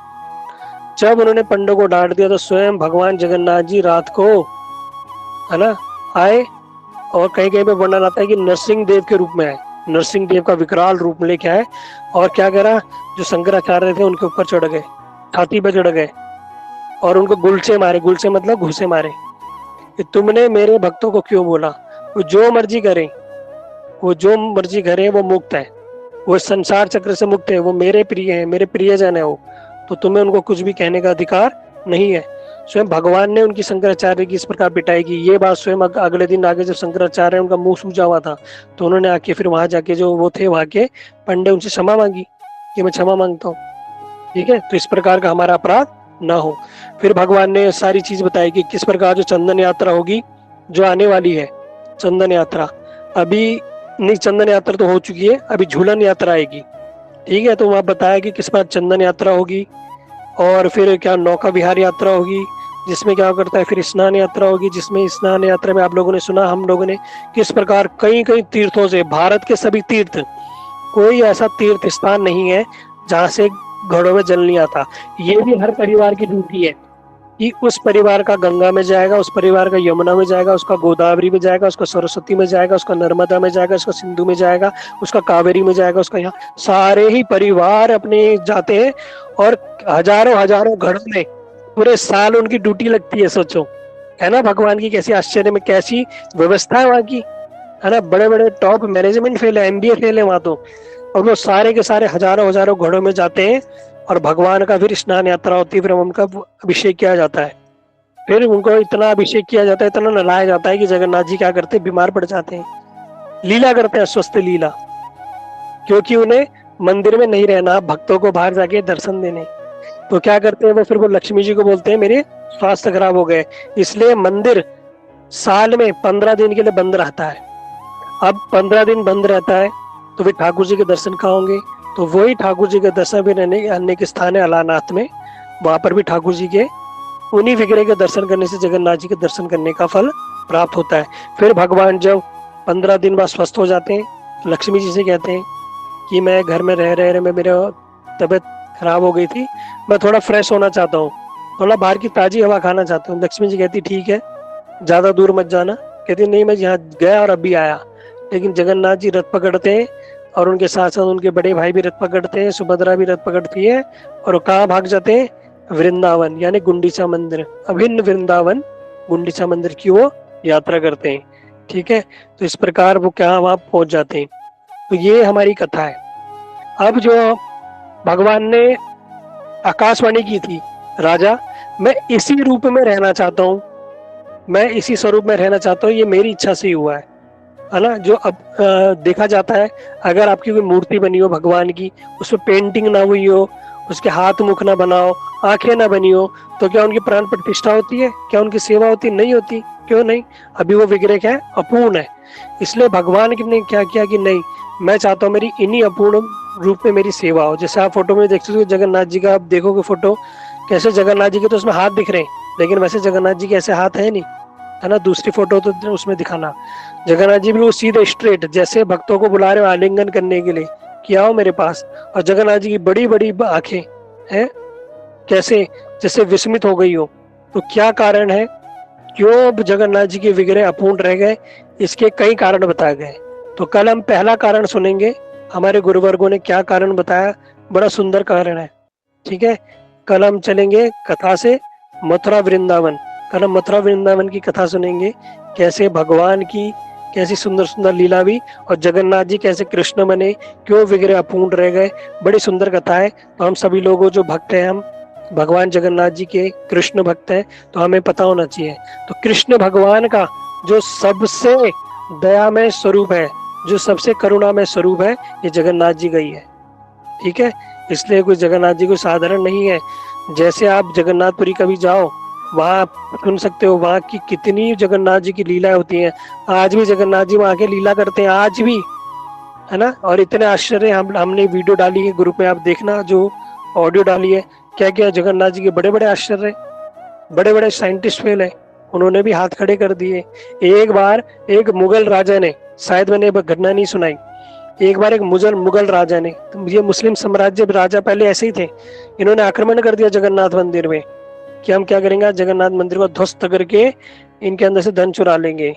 जब उन्होंने पंडों को डांट दिया तो स्वयं भगवान जगन्नाथ जी रात को, है ना, आए, और कहीं कहीं पे वर्णन आता है कि नरसिंह देव के रूप में आए, नरसिंह देव का विकराल रूप लेके आए, और क्या करा, जो शंकराचार्य थे उनके ऊपर चढ़ गए, छाती पे चढ़ गए, और उनको गुलचे मारे, गुलचे मतलब घूसे मारे, कि तुमने मेरे भक्तों को क्यों बोला, वो जो मर्जी करे, वो जो मर्जी करे, वो मुक्त है, वो संसार चक्र से मुक्त है, वो मेरे प्रिय है, मेरे प्रियजन है वो, तो तुम्हें उनको कुछ भी कहने का अधिकार नहीं है। स्वयं भगवान ने उनकी शंकराचार्य की इस प्रकार पिटाई की। ये बात स्वयं अगले दिन आगे जब शंकराचार्य उनका मुंह सूजा हुआ था, तो उन्होंने आके फिर वहां जाके जो वो थे वहां के पंडे, उनसे क्षमा मांगी कि मैं क्षमा मांगता हूँ, ठीक है, तो इस प्रकार का हमारा अपराध ना हो। फिर भगवान ने सारी चीज बताई कि किस प्रकार जो चंदन यात्रा होगी, जो आने वाली है चंदन यात्रा, अभी नहीं, चंदन यात्रा तो हो चुकी है, अभी झूलन यात्रा आएगी, ठीक है। तो वहां बताया कि किस प्रकार चंदन यात्रा होगी, और फिर क्या नौका विहार यात्रा होगी, जिसमें क्या करता है, फिर स्नान यात्रा होगी, जिसमें स्नान यात्रा में आप लोगों ने सुना, हम लोगों ने, किस प्रकार कई कई तीर्थों से, भारत के सभी तीर्थ, कोई ऐसा तीर्थ स्थान नहीं है जहाँ से घड़ों में जल नहीं आता। ये भी हर परिवार की ड्यूटी है, कि उस परिवार का गंगा में जाएगा, उस परिवार का यमुना में जाएगा, उसका गोदावरी में जाएगा, उसका सरस्वती में जाएगा, उसका नर्मदा में जाएगा, उसका सिंधु में जाएगा, उसका कावेरी में जाएगा, उसका यहाँ सारे ही परिवार अपने जाते हैं। और हजारों हजारों घरों में पूरे साल उनकी ड्यूटी लगती है। सोचो, है ना, भगवान की कैसी आश्चर्य में कैसी व्यवस्था है वहाँ की, है ना। बड़े बड़े टॉप मैनेजमेंट फेल है, एमबीए फेल है वहाँ तो। और वो सारे के सारे हजारों हजारों घोड़ों में जाते हैं और भगवान का फिर स्नान यात्रा होती है, फिर उनका अभिषेक किया जाता है। फिर उनको इतना अभिषेक किया जाता है, इतना नहलाया जाता है कि जगन्नाथ जी क्या करते हैं, बीमार पड़ जाते हैं, लीला करते हैं, स्वस्थ लीला। क्योंकि उन्हें मंदिर में नहीं रहना, भक्तों को बाहर जाके दर्शन देने। तो क्या करते हैं वो, फिर वो लक्ष्मी जी को बोलते हैं मेरे स्वास्थ्य खराब हो गए, इसलिए मंदिर साल में 15 दिन के लिए बंद रहता है। अब 15 दिन बंद रहता है तो फिर ठाकुर जी के दर्शन कहाँ होंगे। तो वही ठाकुर जी के दर्शन भी रहने अन्य के स्थान है अलानाथ में, वहां पर भी ठाकुर जी के उन्हीं विग्रह के दर्शन करने से जगन्नाथ जी के दर्शन करने का फल प्राप्त होता है। फिर भगवान जब 15 दिन बाद स्वस्थ हो जाते हैं, लक्ष्मी जी से कहते हैं कि मैं घर में रह रहे मैं मेरा तबीयत खराब हो गई थी, मैं थोड़ा फ्रेश होना चाहता हूँ, थोड़ा बाहर की ताजी हवा खाना चाहता हूँ। लक्ष्मी जी कहती ठीक है, ज्यादा दूर मत जाना। कहती नहीं, मैं यहाँ गया और अभी आया। लेकिन जगन्नाथ जी रथ पकड़ते हैं और उनके साथ साथ उनके बड़े भाई भी रथ पकड़ते हैं, सुभद्रा भी रथ पकड़ती है, और वो कहाँ भाग जाते हैं, वृंदावन यानी गुंडीचा मंदिर, अभिन्न वृंदावन गुंडीचा मंदिर की वो यात्रा करते हैं। ठीक है, तो इस प्रकार वो क्या वहां पहुंच जाते हैं। तो ये हमारी कथा है। अब जो भगवान ने आकाशवाणी की थी, राजा मैं इसी रूप में रहना चाहता हूँ, मैं इसी स्वरूप में रहना चाहता हूँ, ये मेरी इच्छा से ही हुआ है ना। जो अब देखा जाता है, अगर आपकी कोई मूर्ति बनी हो भगवान की, उसमें पेंटिंग ना हुई हो, उसके हाथ मुख ना बनाओ, आंखें ना बनी हो, तो क्या उनकी प्राण प्रतिष्ठा होती है, क्या उनकी सेवा होती नहीं होती? क्यों नहीं? अभी वो विग्रह क्या है, अपूर्ण है। इसलिए भगवान ने क्या किया कि नहीं, मैं चाहता हूँ मेरी इन्हीं अपूर्ण रूप में मेरी सेवा हो। जैसे आप फोटो में देखते हो जगन्नाथ जी का, आप देखोगे फोटो, कैसे जगन्नाथ जी के तो उसमें हाथ दिख रहे हैं, लेकिन वैसे जगन्नाथ जी के ऐसे हाथ है नहीं, है ना। दूसरी फोटो तो उसमें दिखाना, जगन्नाथ जी बिल्कुल सीधे स्ट्रेट, जैसे भक्तों को बुला रहे हो आलिंगन करने के लिए कि आओ मेरे पास। और जगन्नाथ जी की बड़ी बड़ी आंखें हैं, कैसे जैसे विस्मित हो गई हो। तो क्या कारण है, क्यों जगन्नाथ जी के विग्रह अपूर्ण रह गए? इसके कई कारण बताए गए। तो कल हम पहला कारण सुनेंगे, हमारे गुरुवर्गों ने क्या कारण बताया, बड़ा सुंदर कारण है। ठीक है, कल हम चलेंगे कथा से मथुरा वृंदावन। कल हम मथुरा वृंदावन की कथा सुनेंगे, कैसे भगवान की कैसी सुंदर सुंदर लीला हुई और जगन्नाथ जी कैसे कृष्ण बने, क्यों विग्रह अपूर्ण रह गए। बड़ी सुंदर कथा है। तो हम सभी लोगों जो भक्त हैं, हम भगवान जगन्नाथ जी के कृष्ण भक्त हैं, तो हमें पता होना चाहिए। तो कृष्ण भगवान का जो सबसे दयामय स्वरूप है, जो सबसे करुणामय स्वरूप है, ये जगन्नाथ जी का ही है। ठीक है, इसलिए कोई जगन्नाथ जी को साधारण नहीं है। जैसे आप जगन्नाथपुरी कभी जाओ, वहाँ सुन सकते हो वहाँ की कितनी जगन्नाथ जी की लीलाएं होती हैं। आज भी जगन्नाथ जी वहाँ के लीला करते हैं, आज भी, है ना। और इतने आश्चर्य, हमने वीडियो डाली है ग्रुप में, आप देखना जो ऑडियो डाली है, क्या क्या जगन्नाथ जी के बड़े बड़े आश्चर्य, बड़े बड़े साइंटिस्ट फेल है, उन्होंने भी हाथ खड़े कर दिए। एक बार एक मुगल राजा ने, शायद मैंने घटना नहीं सुनाई, एक बार एक मुगल राजा ने, ये मुस्लिम साम्राज्य राजा पहले ऐसे ही थे, इन्होंने आक्रमण कर दिया जगन्नाथ मंदिर में कि हम क्या करेंगे, जगन्नाथ मंदिर को ध्वस्त करके इनके अंदर से धन चुरा लेंगे,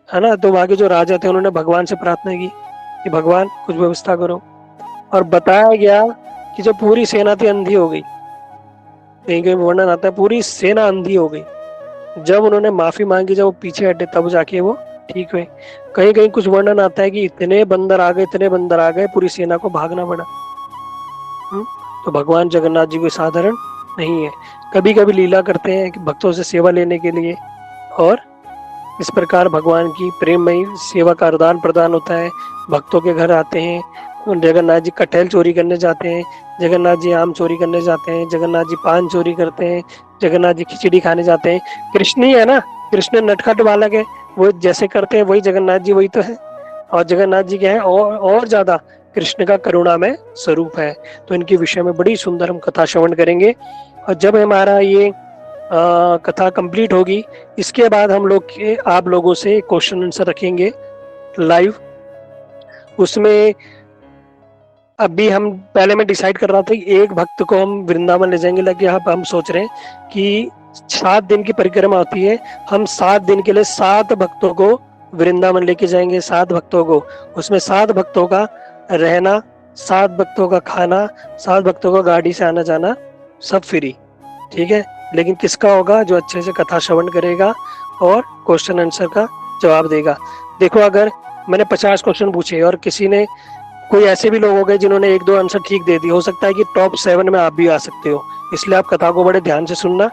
है ना। तो वहां के जो राजा थे उन्होंने भगवान से प्रार्थना की कि भगवान कुछ व्यवस्था करो। और बताया गया कि जब पूरी सेना थी अंधी हो गई, कहीं कहीं वर्णन आता है पूरी सेना अंधी हो गई। जब उन्होंने माफी मांगी, जब वो पीछे हटे, तब जाके वो ठीक हुए। कहीं कहीं कुछ वर्णन आता है कि इतने बंदर आ गए, इतने बंदर आ गए, पूरी सेना को भागना पड़ा। तो भगवान जगन्नाथ जी कोई साधारण नहीं है। कभी कभी लीला करते हैं कि भक्तों से सेवा लेने के लिए, और इस प्रकार भगवान की प्रेममयी सेवा का आदान प्रदान होता है। भक्तों के घर आते हैं, जगन्नाथ जी कटहल चोरी करने जाते हैं, जगन्नाथ जी आम चोरी करने जाते हैं, जगन्नाथ जी पान चोरी करते हैं, जगन्नाथ जी खिचड़ी खाने जाते हैं। कृष्ण ही है ना, कृष्ण नटखट बालक है, वो जैसे करते हैं वही जगन्नाथ जी वही तो है। और जगन्नाथ जी क्या है, और ज्यादा कृष्ण का करुणामय स्वरूप है। तो इनके विषय में बड़ी सुंदर हम कथा श्रवण करेंगे। और जब हमारा ये कथा कंप्लीट होगी, इसके बाद हम लोग आप लोगों से क्वेश्चन आंसर रखेंगे लाइव। उसमें अभी हम पहले मैं डिसाइड कर रहा था कि एक भक्त को हम वृंदावन ले जाएंगे, लेकिन यहाँ हम सोच रहे हैं कि 7 दिन की परिक्रमा होती है। हम 7 दिन के लिए 7 भक्तों को वृंदावन लेके जाएंगे, 7 भक्तों को। उसमें 7 भक्तों का रहना, 7 भक्तों का खाना, 7 भक्तों का गाड़ी से आना जाना सब फ्री। ठीक है, लेकिन किसका होगा? जो अच्छे से कथा श्रवण करेगा और क्वेश्चन आंसर का जवाब देगा। देखो, अगर मैंने 50 क्वेश्चन पूछे और किसी ने, कोई ऐसे भी लोग हो गए जिन्होंने 1-2 आंसर ठीक दे दिए, हो सकता है कि टॉप 7 में आप भी आ सकते हो। इसलिए आप कथा को बड़े ध्यान से सुनना,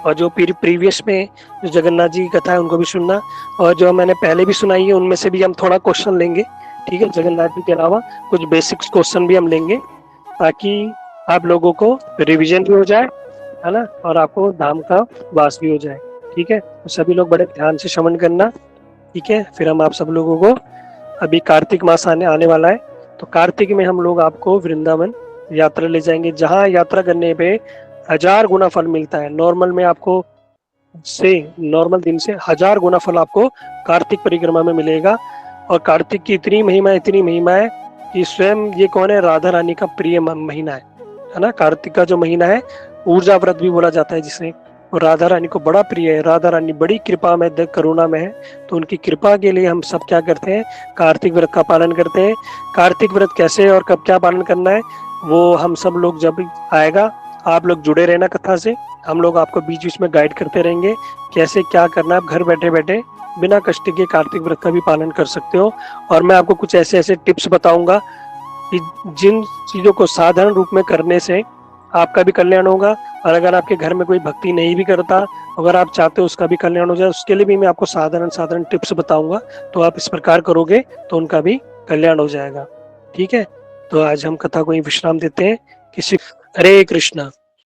और जो प्रीवियस में जो जगन्नाथ जी की कथा है उनको भी सुनना, और जो मैंने पहले भी सुनाई है उनमें से भी हम थोड़ा क्वेश्चन लेंगे। ठीक है, जगन्नाथ जी के अलावा कुछ बेसिक्स क्वेश्चन भी हम लेंगे, ताकि आप लोगों को रिविजन भी हो जाए, है ना, और आपको धाम का वास भी हो जाए। ठीक है, तो सभी लोग बड़े ध्यान से श्रवण करना। ठीक है, फिर हम आप सब लोगों को, अभी कार्तिक मास आने वाला है, तो कार्तिक में हम लोग आपको वृंदावन यात्रा ले जाएंगे, जहाँ यात्रा करने पे 1000 गुना फल मिलता है। नॉर्मल दिन से 1000 गुना फल आपको कार्तिक परिक्रमा में मिलेगा। और कार्तिक की इतनी महिमा है कि स्वयं ये कौन है? राधा रानी का प्रिय महीना है ना। कार्तिक का जो महीना है, ऊर्जा व्रत भी बोला जाता है जिसे, और राधा रानी को बड़ा प्रिय है। राधा रानी बड़ी कृपा में, करुणा में है, तो उनकी कृपा के लिए हम सब क्या करते हैं? कार्तिक व्रत का पालन करते हैं। कार्तिक व्रत कैसे और कब क्या पालन करना है, वो हम सब लोग जब आएगा, आप लोग जुड़े रहना कथा से। हम लोग आपको बीच बीच में गाइड करते रहेंगे कैसे क्या करना है। आप घर बैठे बैठे बिना कष्ट के कार्तिक व्रत का भी पालन कर सकते हो। और मैं आपको कुछ ऐसे ऐसे टिप्स बताऊंगा कि जिन चीजों को साधारण रूप में करने से आपका भी कल्याण होगा, और अगर आपके घर में कोई भक्ति नहीं भी करता, अगर आप चाहते हो उसका भी कल्याण हो जाए, उसके लिए भी मैं आपको साधारण टिप्स बताऊंगा। तो आप इस प्रकार करोगे तो उनका भी कल्याण हो जाएगा। ठीक है, तो आज हम कथा को ही विश्राम देते हैं। किसी हरे कृष्णा।